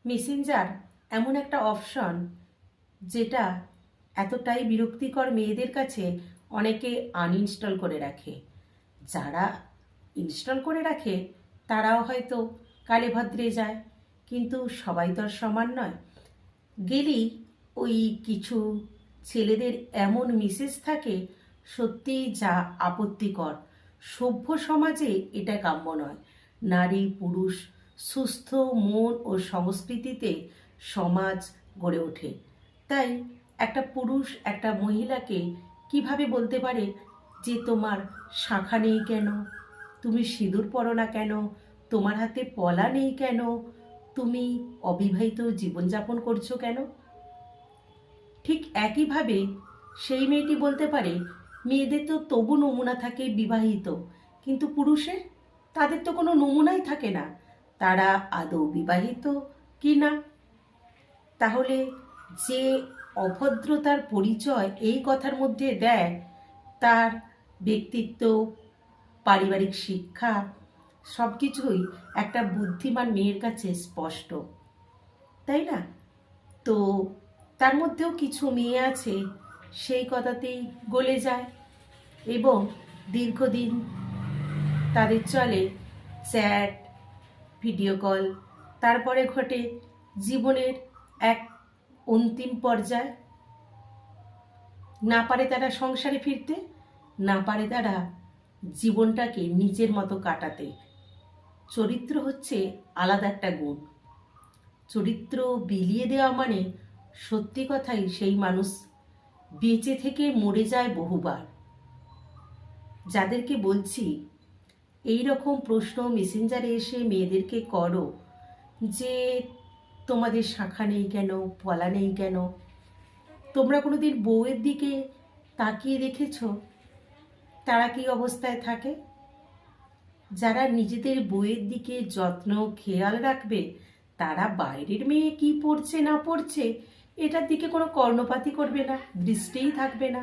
Messenger এমন একটা option যেটা এতটাই বিরক্তিকর মেয়েদের কাছে, অনেকে আনইনস্টল করে রাখে। যারা ইনস্টল করে রাখে তারাও হয়তো কালে ভদ্রে যায়, কিন্তু সবাই তো আর সমান নয়। গেলেই ওই কিছু ছেলেদের এমন মেসেজ থাকে, সত্যিই যা আপত্তিকর। সভ্য সমাজে এটা কাম্য নয়। নারী পুরুষ সুস্থ মন ও সংস্কৃতিতে সমাজ গড়ে ওঠে। তাই একটা পুরুষ একটা মহিলাকে কিভাবে বলতে পারে যে তোমার শাঁখা নেই কেন, তুমি সিঁদুর পরো না কেন, তোমার হাতে পলা নেই কেন, তুমি অবিবাহিত জীবনযাপন করছো কেন? ঠিক একইভাবে সেই মেয়েটি বলতে পারে মেয়েদের তো তবু নমুনা থাকে বিবাহিত, কিন্তু পুরুষের তাদের তো কোনো নমুনাই থাকে না, তারা আদৌ বিবাহিত কি না। তাহলে যে অভদ্রতার পরিচয় এই কথার মধ্যে দেয়, তার ব্যক্তিত্ব, পারিবারিক শিক্ষা সব কিছুই একটা বুদ্ধিমান মেয়ের কাছে স্পষ্ট, তাই না? তো তার মধ্যেও কিছু মেয়ে আছে সেই কথাতেই গলে যায় এবং দীর্ঘদিন তাদের চলে চ্যাট, ভিডিও কল, তারপরে ঘটে জীবনের এক অন্তিম পর্যায়। না পারে তারা সংসারে ফিরতে, না পারে তারা জীবনটাকে নিজের মতো কাটাতে। চরিত্র হচ্ছে আলাদা একটা গুণ। চরিত্র বিলিয়ে দেওয়া মানে সত্যি কথাই সেই মানুষ বেঁচে থেকে মরে যায় বহুবার। যাদেরকে বলছি এই রকম প্রশ্ন মেসেঞ্জারে এসে মেয়েদেরকে করো যে তোমাদের শাঁখা নেই কেন, পলা নেই কেন, তোমরা কোনোদিন বউয়ের দিকে তাকিয়ে দেখেছ তারা কি অবস্থায় থাকে? যারা নিজেদের বউয়ের দিকে যত্ন খেয়াল রাখবে, তারা বাইরের মেয়ে কি পড়ছে না পড়ছে এটার দিকে কোনো কর্ণপাতই করবে না, দৃষ্টিই থাকবে না।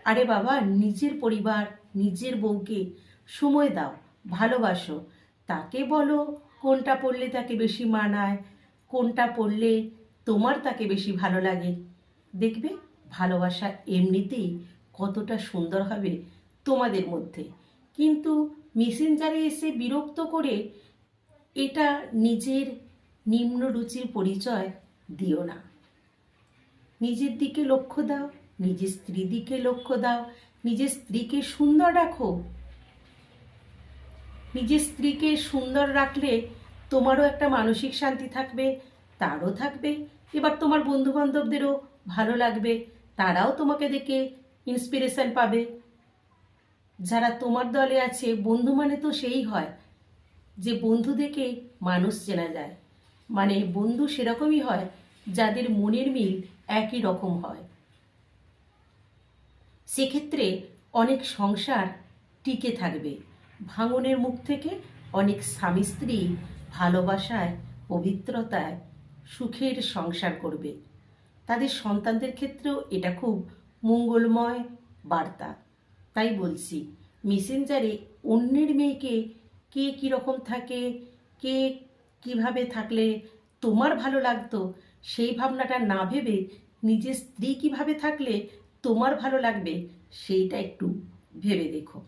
আরে বাবা, নিজের পরিবার, নিজের বউকে সময় দাও, ভালোবাসো। তাকে বলো কোনটা পড়লে তাকে বেশি মানায়, কোনটা পড়লে তোমার তাকে বেশি ভালো লাগে। দেখবে ভালোবাসা এমনিতেই কতটা সুন্দর হবে তোমাদের মধ্যে। কিন্তু মেসেঞ্জারে এসে বিরক্ত করে এটা নিজের নিম্ন রুচির পরিচয় দিও না। নিজের দিকে লক্ষ্য দাও, নিজের স্ত্রীর দিকে লক্ষ্য দাও, নিজের স্ত্রীকে সুন্দর রাখো। নিজের স্ত্রীকে সুন্দর রাখলে তোমারও একটা মানসিক শান্তি থাকবে, তারও থাকবে। এবার তোমার বন্ধু বান্ধবদেরও ভালো লাগবে, তারাও তোমাকে দেখে ইন্সপিরেশন পাবে। যারা তোমার দলে আছে, বন্ধু মানে তো সেই হয় যে বন্ধু দেখে মানুষ চেনা যায়। মানে বন্ধু সেরকমই হয় যাদের মনের মিল একই রকম হয়। সেক্ষেত্রে অনেক সংসার টিকে থাকবে। ভাঙনের মুখ থেকে অনেক স্বামী স্ত্রী ভালোবাসায়, পবিত্রতায়, সুখের সংসার করবে। তাদের সন্তানদের ক্ষেত্রেও এটা খুব মঙ্গলময় বার্তা। তাই বলছি, মেসেঞ্জারে অন্যের মেয়েকে কে কীরকম থাকে, কে কিভাবে থাকলে তোমার ভালো লাগতো, সেই ভাবনাটা না ভেবে নিজের স্ত্রী কিভাবে থাকলে তোমার ভালো লাগবে সেইটা একটু ভেবে দেখো।